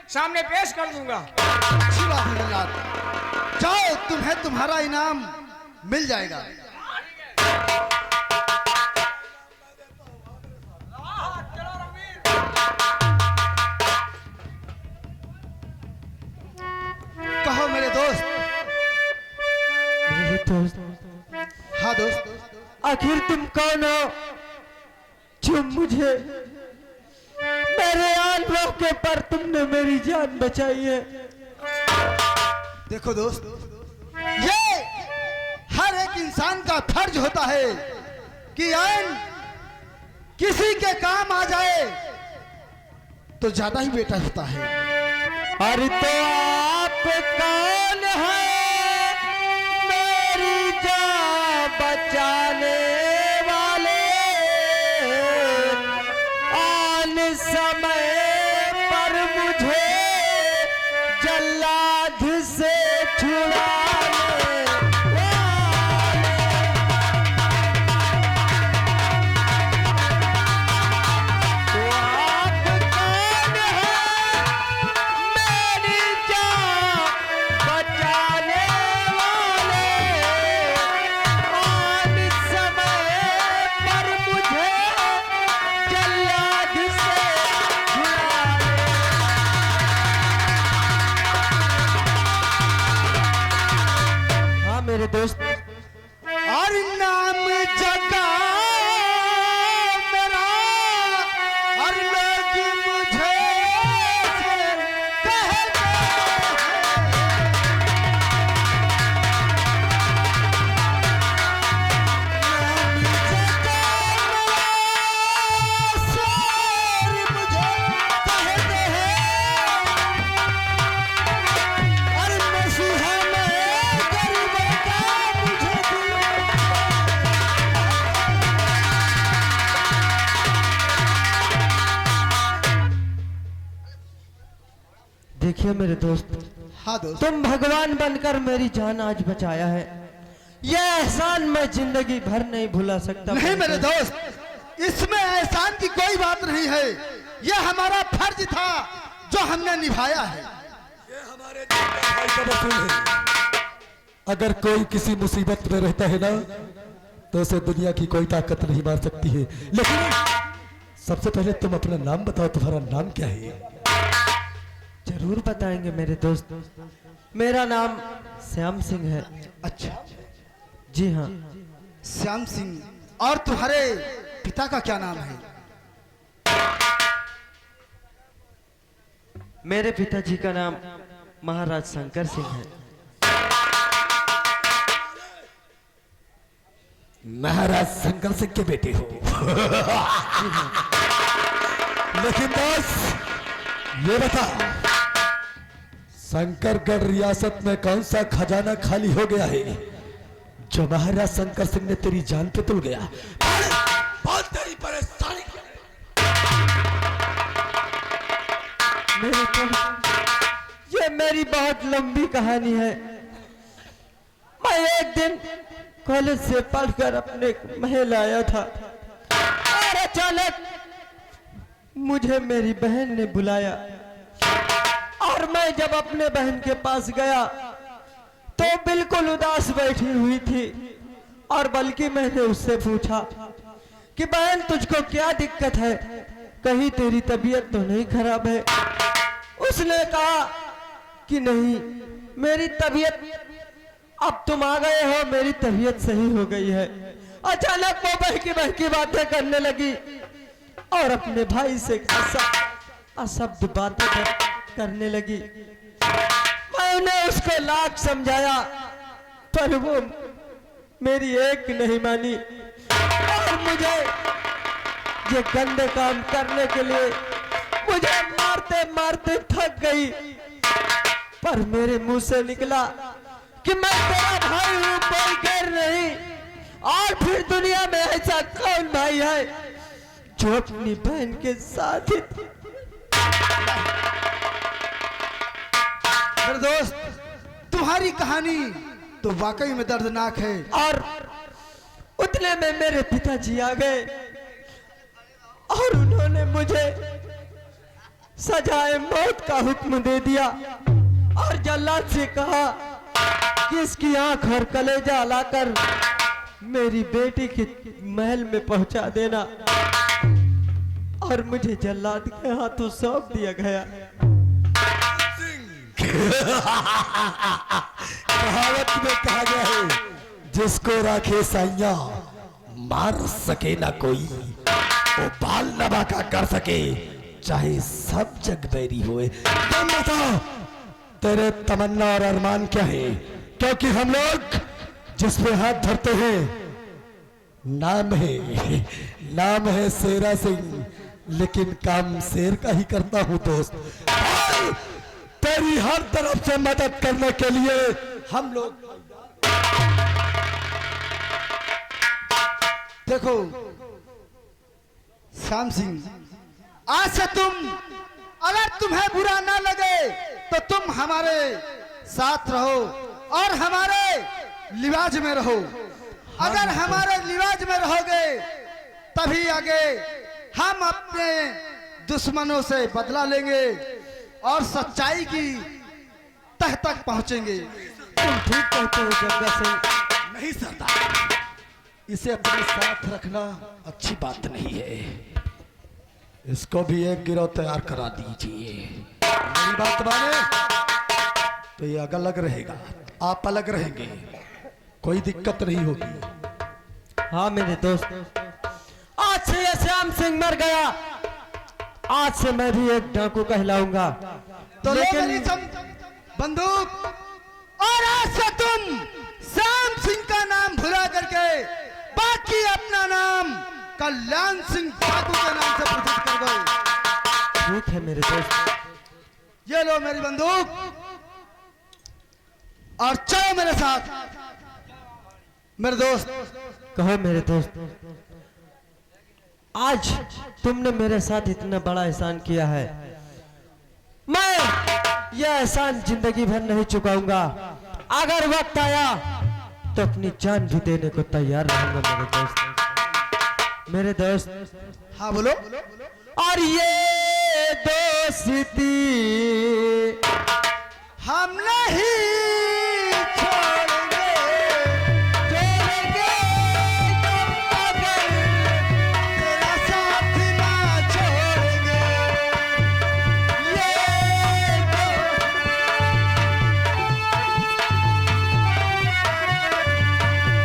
सामने पेश कर दूंगा। अच्छी बात है जल्लाद, जाओ, तुम्हें तुम्हारा इनाम मिल जाएगा। कहो मेरे दोस्त। मेरे दोस्त, हाँ दोस्त। आखिर तुम कौन हो जो मुझे मेरे आन मौके पर तुमने मेरी जान बचाई है? देखो दोस्त, ये हर एक इंसान का फर्ज होता है कि आन किसी के काम आ जाए तो ज्यादा ही बेटर होता है। अरे तो आप कौन है मेरी जान बचाने वाले? आन समय पर मुझे जल्लाद से छुड़ाने वाले। तो आप कौन है मेरी जान बचाने वाले? आन समय पर मुझे जल्लाद से छुड़ाने। हाँ मेरे दोस्त, और नाम जगा मेरा, और लोग मुझे कहते देखिए मेरे दोस्त, हाँ दोस्त। तुम भगवान बनकर मेरी जान आज बचाया है। यह एहसान मैं जिंदगी भर नहीं भुला सकता। नहीं मेरे दोस्त, इसमें एहसान की कोई बात नहीं है। यह हमारा फर्ज था जो हमने निभाया है। ये हमारे भाई का वसूल है। अगर कोई किसी मुसीबत में रहता है ना, तो उसे दुनिया की कोई ताकत नहीं मार सकती है। लेकिन सबसे पहले तुम अपना नाम बताओ, तुम्हारा नाम क्या है? जरूर बताएंगे मेरे दोस्त, मेरा नाम श्याम सिंह है। अच्छा, जी हाँ। श्याम सिंह। और तुम्हारे पिता का क्या नाम है? मेरे पिताजी का नाम महाराज शंकर सिंह है। महाराज शंकर सिंह के बेटे हो। लेकिन दोस्त ये बता, शंकरगढ़ रियासत में कौन सा खजाना खाली हो गया है जो महाराज शंकर सिंह ने तेरी जान पे तुल गया? बहुत तेरी परेशानी मेरे ये मेरी बहुत लंबी कहानी है। मैं एक दिन कॉलेज से पढ़कर अपने महल आया था और अचानक मुझे मेरी बहन ने बुलाया, और मैं जब अपने बहन के पास गया तो बिल्कुल उदास बैठी हुई थी, और बल्कि मैंने उससे पूछा कि बहन तुझको क्या दिक्कत है, कहीं तेरी तबीयत तो नहीं खराब है? उसने कहा कि नहीं, मेरी तबीयत, अब तुम आ गए हो, मेरी तबीयत सही हो गई है। अचानक वो बहकी बातें करने लगी और अपने भाई से अशब्द बातें करने लगी। मैंने उसको लाख समझाया पर वो मेरी एक नहीं मानी, और मुझे ये गंदे काम करने के लिए मुझे मारते मारते थक गई। पर मेरे मुंह से निकला कि मैं तेरा भाई हूं, कोई गैर नहीं। और फिर दुनिया में ऐसा कौन भाई है जो अपनी बहन के साथ ही। मेरे दोस्त, तुम्हारी कहानी तो वाकई में दर्दनाक है। और उतने में मेरे पिताजी आ गए और उन्होंने मुझे सजाए मौत का हुक्म दे दिया और जल्लाद से कहा कि इसकी आंख और कलेजा लाकर मेरी बेटी के महल में पहुंचा देना, और मुझे जल्लाद के हाथों सौंप दिया गया। कहावत में कहा गया है, जिसको राखे साइया मार सके ना कोई, वो बाल नबा का कर सके चाहे सब जग बैरी होए। तुम बताओ तेरे तमन्ना और अरमान क्या है? क्योंकि हम लोग जिस पे हाथ धरते हैं नाम है शेरा सिंह, लेकिन काम शेर का ही करता हूं दोस्त। और तेरी हर तरफ से मदद करने के लिए हम लोग। देखो श्याम सिंह, आज से अगर तुम्हें बुरा ना लगे तो तुम हमारे साथ रहो और हमारे लिवाज में रहो। अगर हमारे लिवाज में रहोगे तभी आगे हम अपने दुश्मनों से बदला लेंगे और सच्चाई की तह तक पहुंचेंगे। तुम ठीक कहते हो जग्गा सिंह। नहीं सरदार, इसे अपने साथ रखना अच्छी बात नहीं है। इसको भी एक गिरोह तैयार करा दीजिए। मेरी बात माने तो ये अलग रहेगा, आप अलग रहेंगे, कोई दिक्कत नहीं होगी। हाँ मेरे दोस्त, आज से ये श्याम सिंह मर गया, आज से मैं भी एक डाकू कहलाऊंगा। तो मेरी बंदूक, और आज से तुम श्याम सिंह का नाम भुला करके बाकी अपना नाम कल्याण सिंह डाकू के नाम से प्रसिद्ध कर दो। ठीक है मेरे दोस्त, ये लो मेरी बंदूक और चलो मेरे साथ। मेरे दोस्त, कहो मेरे दोस्त, आज तुमने मेरे साथ इतना बड़ा एहसान किया है, मैं यह एहसान जिंदगी भर नहीं चुकाऊंगा। अगर वक्त आया तो अपनी जान भी देने को तैयार रहूंगा मेरे दोस्त। मेरे दोस्त, हाँ बोलो। और ये दोस्ती हम नहीं छोड़ेंगे, अगर तेरा साथ ना छोड़ेंगे।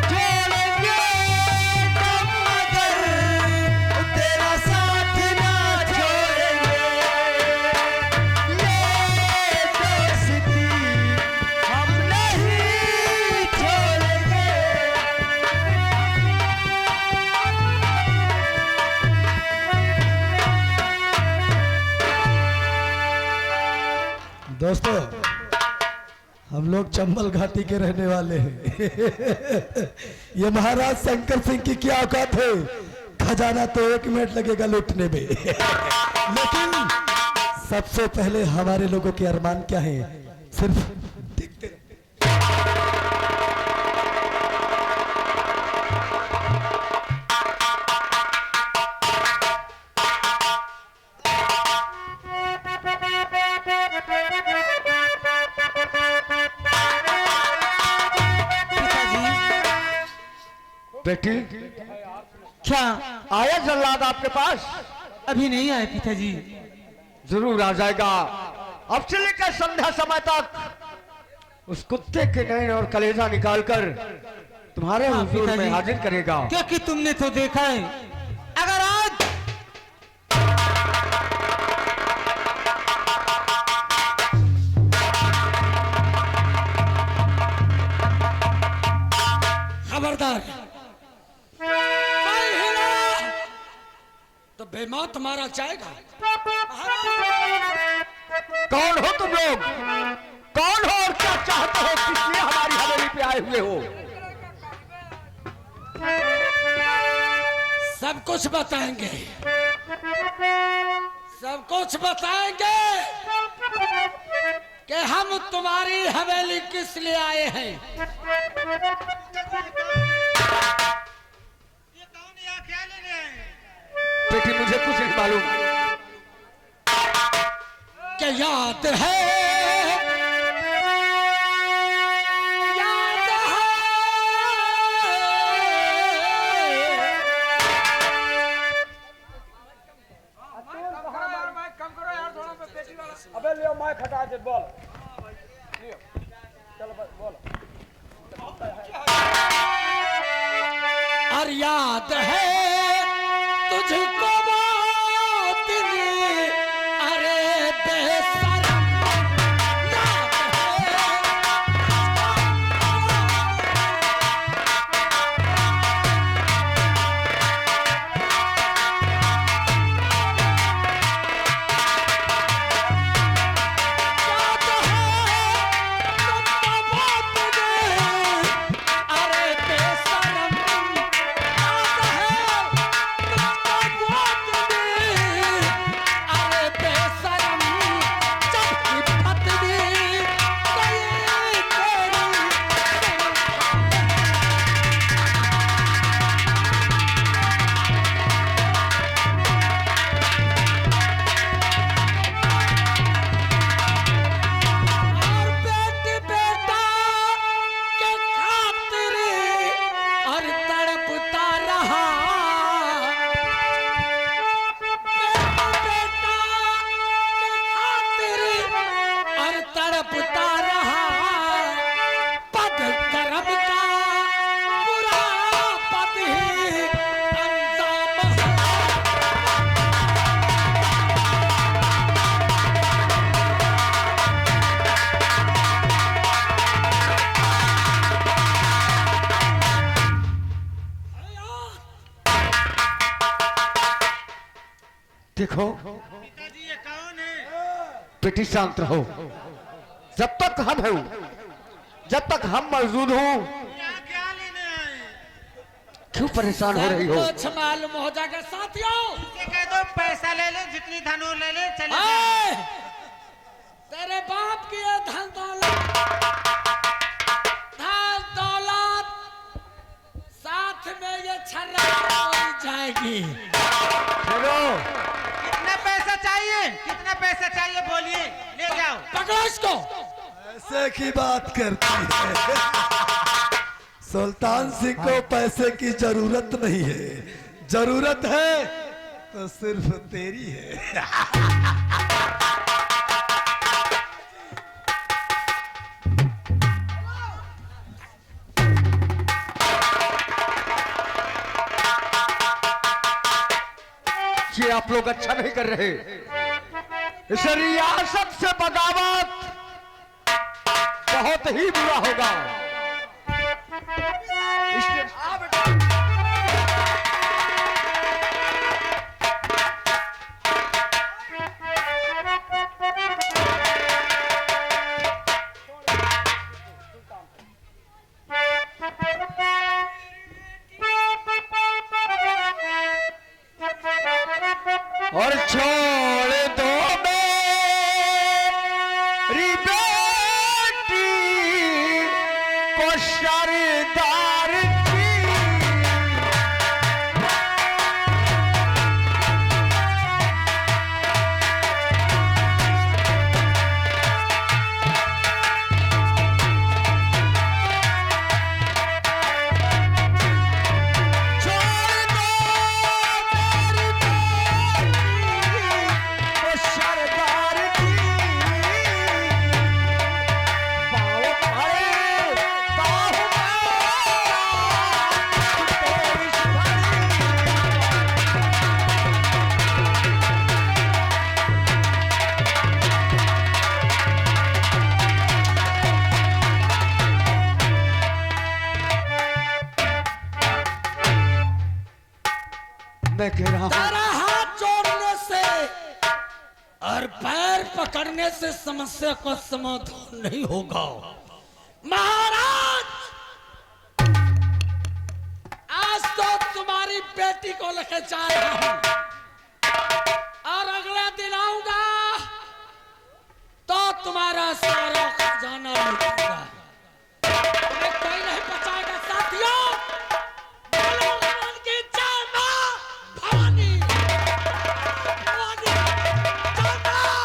छोड़ेंगे तुम मगर तेरा साथ ना छोड़ेंगे। ये दोस्ती हम नहीं छोड़ेंगे। दोस्तों, हम लोग चंबल घाटी के रहने वाले हैं। ये महाराज शंकर सिंह की क्या औकात है, खजाना तो 1 मिनट लगेगा लूटने में। लेकिन सबसे पहले हमारे लोगों के अरमान क्या है, सिर्फ देखते रहो। बेटी, क्या आया जल्लाद आपके पास? अभी नहीं आए पिताजी? जरूर आ जाएगा। अब से लेकर संध्या समय तक उस कुत्ते के नैन और कलेजा निकालकर तुम्हारे हुजूर में हाजिर करेगा। क्योंकि तुमने तो देखा है, अगर आज खबरदार, तो बेमौत मारा जाएगा। कौन हो तुम लोग? कौन हो और क्या चाहते हो? किस लिए हमारी हवेली पे आए हुए हो? सब कुछ बताएंगे, सब कुछ बताएंगे कि हम तुम्हारी हवेली किस लिए आए हैं। बेटी, मुझे कुछ नहीं मालूम। याद है, याद है। अबे लियो माइक हटा दे, बोल। चलो बोल। और याद है तुझको वो दिन, अरे बेशरम, याद है। देखो बेटी, शांत रहो। जब तक हम हैं, जब तक हम मौजूद हूँ, क्यों परेशान हो रही हो? कुछ मालूम हो जाएगा साथियों। कह दो पैसा ले ले, जितनी धन हो ले ले, चले तेरे बाप की ये धन दौलत, धन दौलत, साथ में ये छर्रा हो जाएगी। चलो, कितना पैसा चाहिए, कितना पैसा चाहिए बोलिए, ले जाओ। पकड़ो इसको। पैसे की बात करती है। सुल्तान सिंह को पैसे की जरूरत नहीं है, जरूरत है तो सिर्फ तेरी है। ये आप लोग अच्छा नहीं कर रहे। इस रियासत से बगावत बहुत ही बुरा होगा। इसलिए और छोड़ दो मेरी बेटी को सरदार की। मैं कह रहा हूं, तारा हाथ जोड़ने से और पैर पकड़ने से समस्या का समाधान नहीं होगा। महाराज, आज तो तुम्हारी बेटी को लेकर जा रहा हूं और अगले दिन आऊंगा तो तुम्हारा सारा खजाना लूटूंगा। तुम्हें कोई नहीं बचाएगा साथियों। बोलो भगवान की जय मां भवानी, भवानी, जय मां।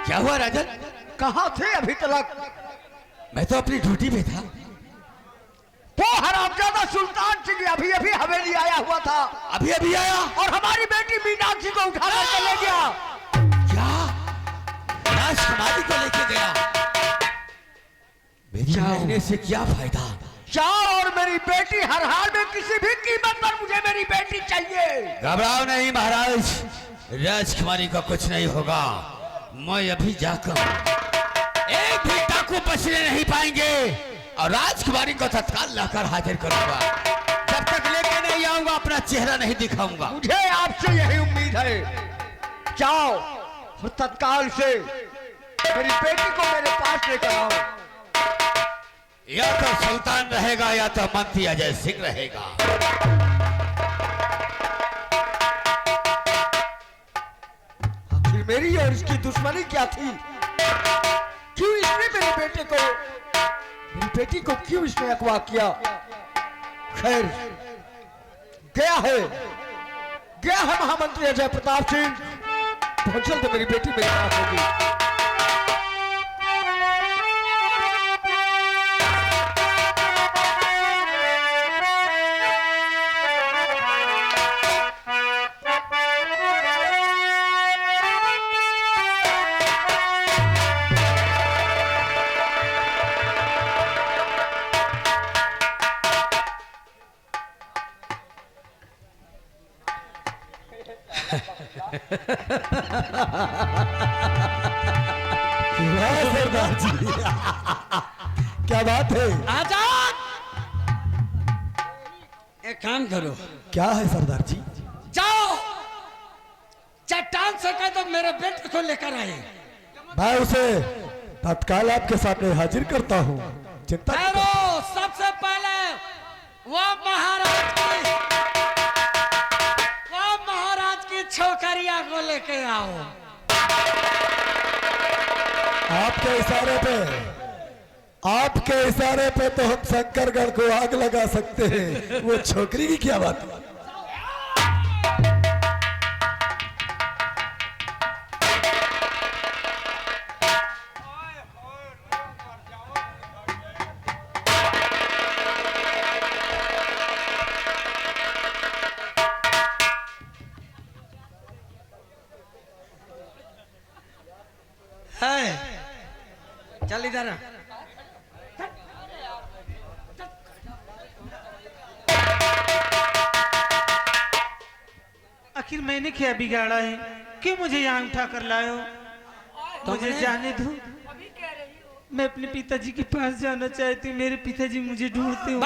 क्या हुआ राजन? कहाँ थे अभी तक? मैं तो अपनी ड्यूटी पे था। वो हरामजादा सुल्तान सिंह अभी अभी हवेली आया हुआ था, अभी अभी आया और हमारी बेटी मीनाक्षी को उठा कर चले गया। क्या? राजकुमारी को लेके गया? मेरी रहने से क्या फायदा? जाओ और मेरी बेटी, हर हाल में किसी भी कीमत पर मुझे मेरी बेटी चाहिए। घबराओ नहीं महाराज, राजकुमारी का कुछ नहीं होगा। मैं अभी जाकर एक भी डाकू बचने नहीं पाएंगे और राजकुमारी को तत्काल लाकर हाजिर करूंगा। जब तक लेके नहीं आऊंगा अपना चेहरा नहीं दिखाऊंगा। मुझे आपसे यही उम्मीद है। जाओ और तत्काल से मेरी बेटी को मेरे पास लेकर आओ। या तो सुल्तान रहेगा या तो मंत्री अजय सिंह रहेगा। आखिर मेरी और इसकी दुश्मनी क्या थी? क्यों इसने मेरी बेटी को क्यों इसने अगवा किया? खैर, गया है महामंत्री अजय प्रताप सिंह। बहुत जल्द मेरी बेटी मेरे पास होगी। वाह सरदार जी, क्या बात है? आजाद, एक काम करो, क्या है सरदार जी? जाओ चट्टान से कह दो मेरे बेटे को लेकर आए। मैं उसे तत्काल आपके सामने हाजिर करता हूँ, चिंता मत करो। ठहरो, सबसे पहले वो महाराज की छोकरिया को लेके आओ। आपके इशारे पे तो हम शंकरगढ़ को आग लगा सकते हैं। वो छोकरी की क्या बात है? चल इधर आ। आखिर मैंने क्या बिगाड़ा है? क्यों मुझे यहाँ उठा कर लाए हो? मुझे जाने दो, मैं अपने पिताजी के पास जाना चाहती हूँ। मेरे पिताजी मुझे ढूंढते हो।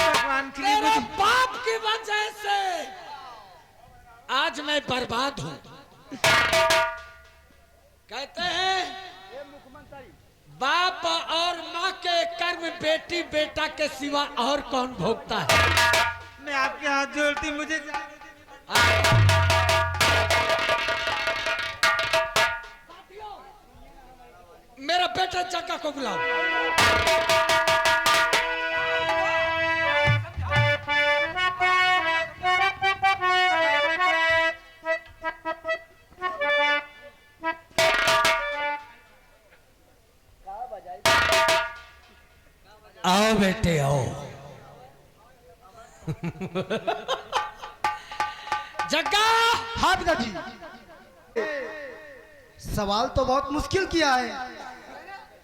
भगवान के लिए तेरे बाप की वजह से आज मैं बर्बाद हूँ। कहते हैं बाप और माँ के कर्म बेटी बेटा के सिवा और कौन भोगता है? मैं आपके हाथ जोड़ती, मुझे मेरा बेटा जग्गा को बुलाओ। आओ बेटे आओ। जग्गा, हाँ पिताजी, सवाल तो बहुत मुश्किल किया है,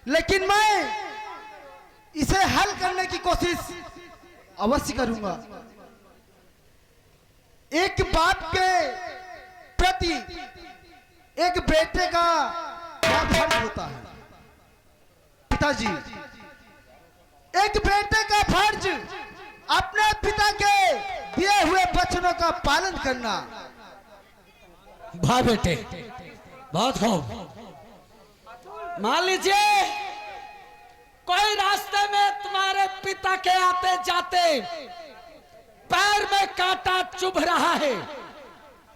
लेकिन मैं इसे हल करने की कोशिश अवश्य करूंगा। एक बाप के प्रति एक बेटे का क्या फर्ज होता है पिताजी? एक बेटे का फर्ज अपने पिता के दिए हुए वचनों का पालन करना। वाह बेटे, बहुत खूब। मान लीजिए कोई रास्ते में तुम्हारे पिता के आते जाते पैर में कांटा चुभ रहा है,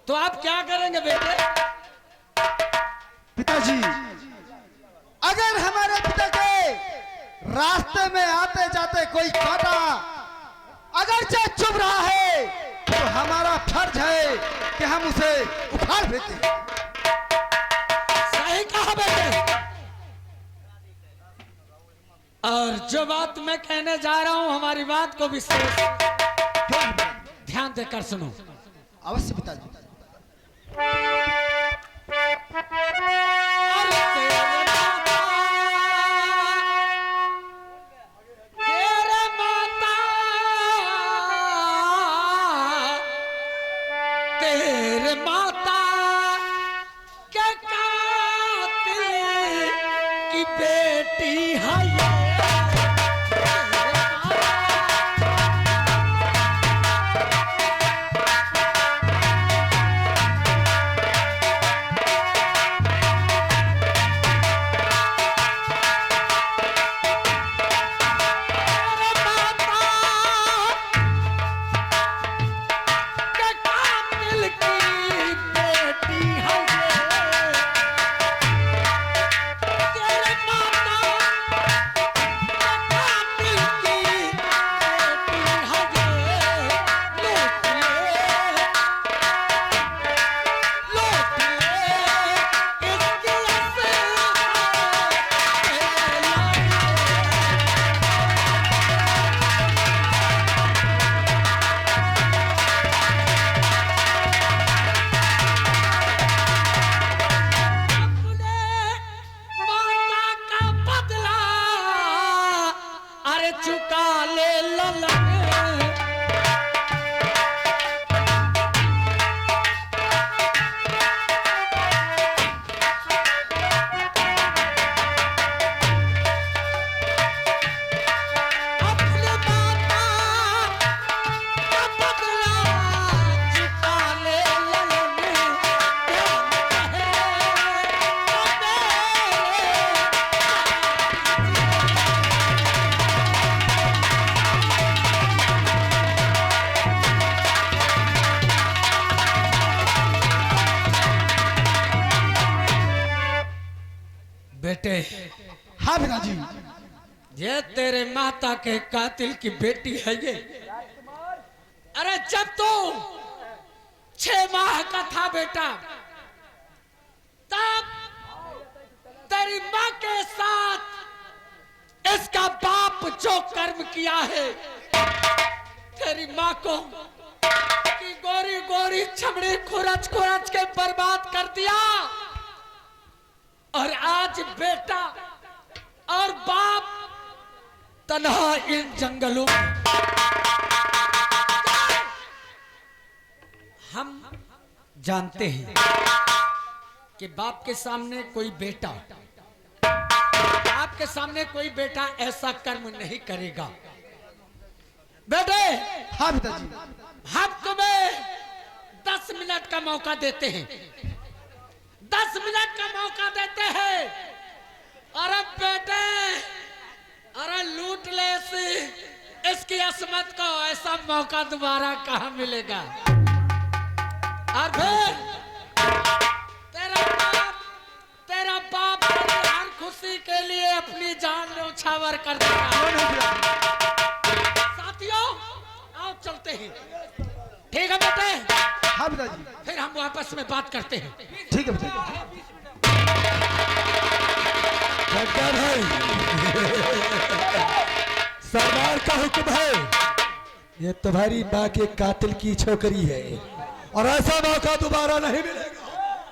तो आप क्या करेंगे बेटे? पिताजी, अगर हमारे पिता के रास्ते में आते जाते कोई कांटा अगर चाहे चुभ रहा है, तो हमारा फर्ज है कि हम उसे उखाड़ फेंकें। जो बात मैं कहने जा रहा हूं हमारी बात को विशेष ध्यान देकर सुनो। अवश्य पिताजी। अरे तेरे माता के कातिल की बेटी है ये। चुका ले ललन। अपने माता का बदला चुका ले ललन। ध्यान बेटे हाँ पिताजी। ये तेरे माता के कातिल की बेटी है ये। अरे जब तू 6 माह का था बेटा तब तेरी माँ के साथ इसका बाप जो कर्म किया है तेरी माँ को की गोरी गोरी चमड़ी खुरच खुरच के बर्बाद कर दिया। और आज बेटा और बाप तन्हा इन जंगलों में। हम जानते हैं कि बाप के सामने कोई बेटा बाप के सामने कोई बेटा ऐसा कर्म नहीं करेगा। बेटे हाँ पिताजी। हम तुम्हें 10 मिनट का मौका देते हैं। 10 मिनट का मौका देते हैं। अरे बेटे अरे लूट ले इसकी असमत को। ऐसा मौका दोबारा कहाँ मिलेगा। और फिर तेरा बाप हर खुशी के लिए अपनी जान न्यौछावर कर देगा। साथियों आओ चलते हैं। ठीक है बेटे। हाँ पिताजी। फिर हम वापस में बात करते हैं। ठीक है पिताजी। सरकार है सरदार का हुक्म है। ये तुम्हारी माँ के कातिल की छोकरी है और ऐसा मौका दोबारा नहीं मिलेगा।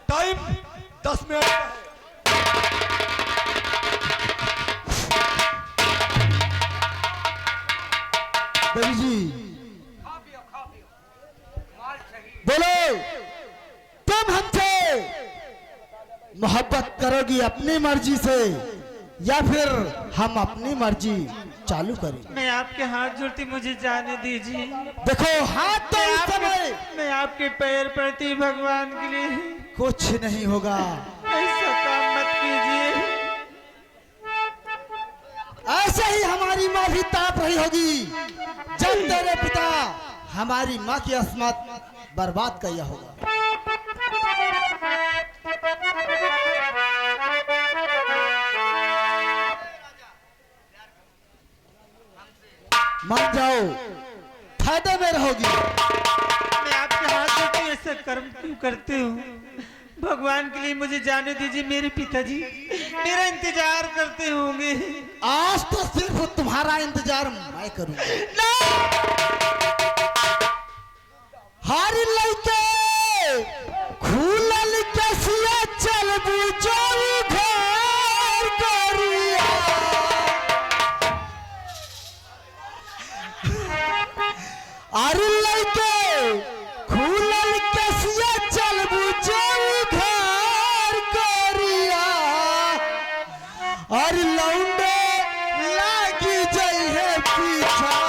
Time 10 minute. देवी जी बोलो तुम हमसे मोहब्बत करोगी अपनी मर्जी से या फिर हम अपनी मर्जी चालू करें। मैं आपके हाथ जोड़ती, मुझे जाने दीजिए। देखो हाथ तो इस समय मैं आपके पैर पड़ती भगवान के लिए। कुछ नहीं होगा। ऐसा काम मत कीजिए। ऐसे ही हमारी माँ भी ताप रही होगी जब तेरे पिता हमारी माँ की अस्मत बर्बाद किया होगा। मान जाओ फायदे में रहोगी। मैं आपके हाथ जोड़ती, ऐसा कर्म क्यों करते हो? भगवान के लिए मुझे जाने दीजिए। मेरे पिताजी मेरा इंतजार करते होंगे। आज तो सिर्फ तुम्हारा इंतजार मैं करूंगा। हर लड़के खुलल कसिया चल बुझो घर करिया। अरे लड़के खुलल कसिया चल बुझो घर करिया। और लौंडे लागी जाई है पीछा।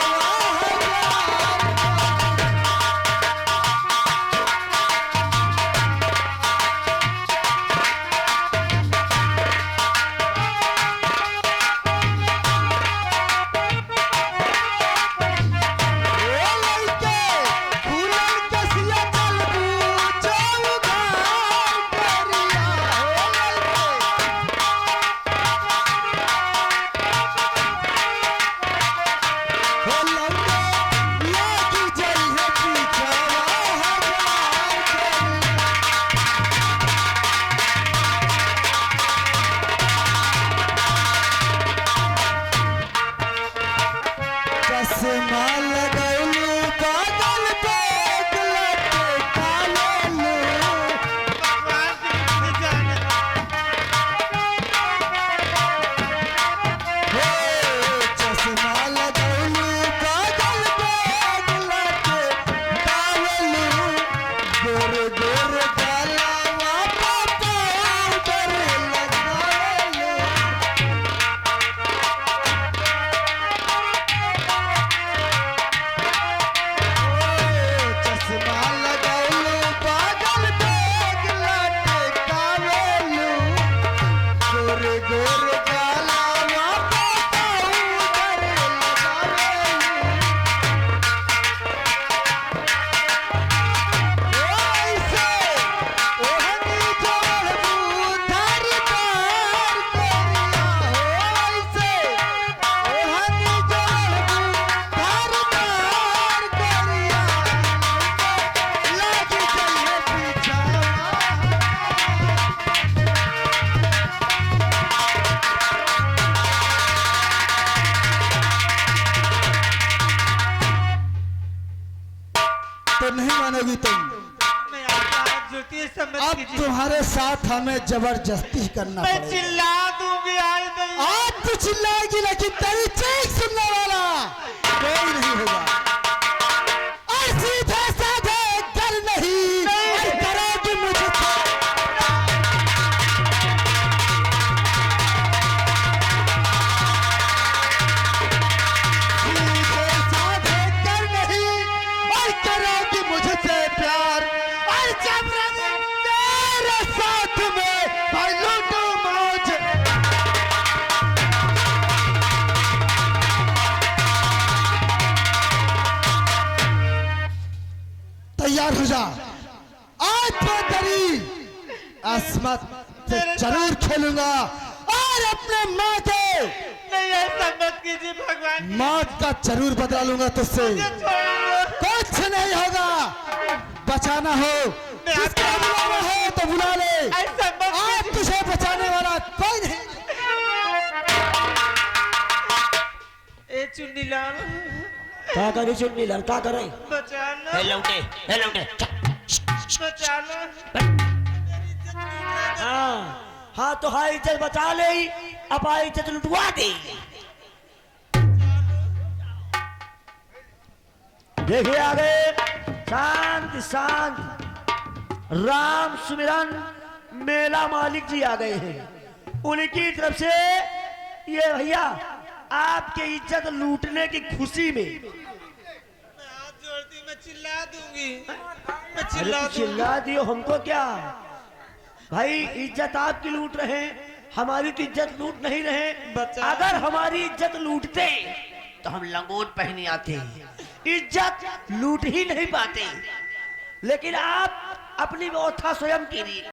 तो नहीं मानोगी तुम। मैं आपका हाथ जोड़ती हूँ, सब मत अब कीजिए। तुम्हारे साथ हमें जबरदस्ती करना मैं पड़ेगा। चिल्ला दूंगी आज नहीं। आज तो चिल्लाएगी लेकिन तेरी चीख सुनने वाला कोई नहीं होगा। और सीधे साधे डर नहीं और करोगी मुझे। सीधे साधे डर नहीं और करोगी मुझसे प्यार। और जब तेरे साथ में भाई लूटू मौज। तैयार हो जा। आज तो तेरी अस्मत से जरूर खेलूंगा और अपने माँ के नहीं ऐसा मत कीजिए भगवान। मौत का जरूर बदला लूंगा तुझसे। कुछ नहीं होगा। बचाना हो जिसको बुलाना हो तो बुला ले। ऐसा मत आज तुझे बचाने वाला कोई नहीं। ए चुन्नी लाल क्या करे चुन्नी लाल, क्या करे? बचाना बचाना। हाँ तो हाई इज्जत बचा ले, अब आई इज्जत लुटवा दे। देखिए आगे शांत शांत राम सुमिरन मेला मालिक जी आ गए हैं। उनकी तरफ से ये भैया आपके इज्जत लूटने की खुशी में मैं हाथ जोड़ती हूँ, मैं चिल्ला दूंगी। मैं अरे चिल्ला तो चिल्ला दियो, हमको क्या भाई। इज्जत आपकी लूट रहे हैं, हमारी तो इज्जत लूट नहीं रहे। अगर हमारी इज्जत लूटते तो हम लंगोट पहने आते, इज्जत लूट ही नहीं पाते। लेकिन आप अपनी व्यवस्था स्वयं कीजिए।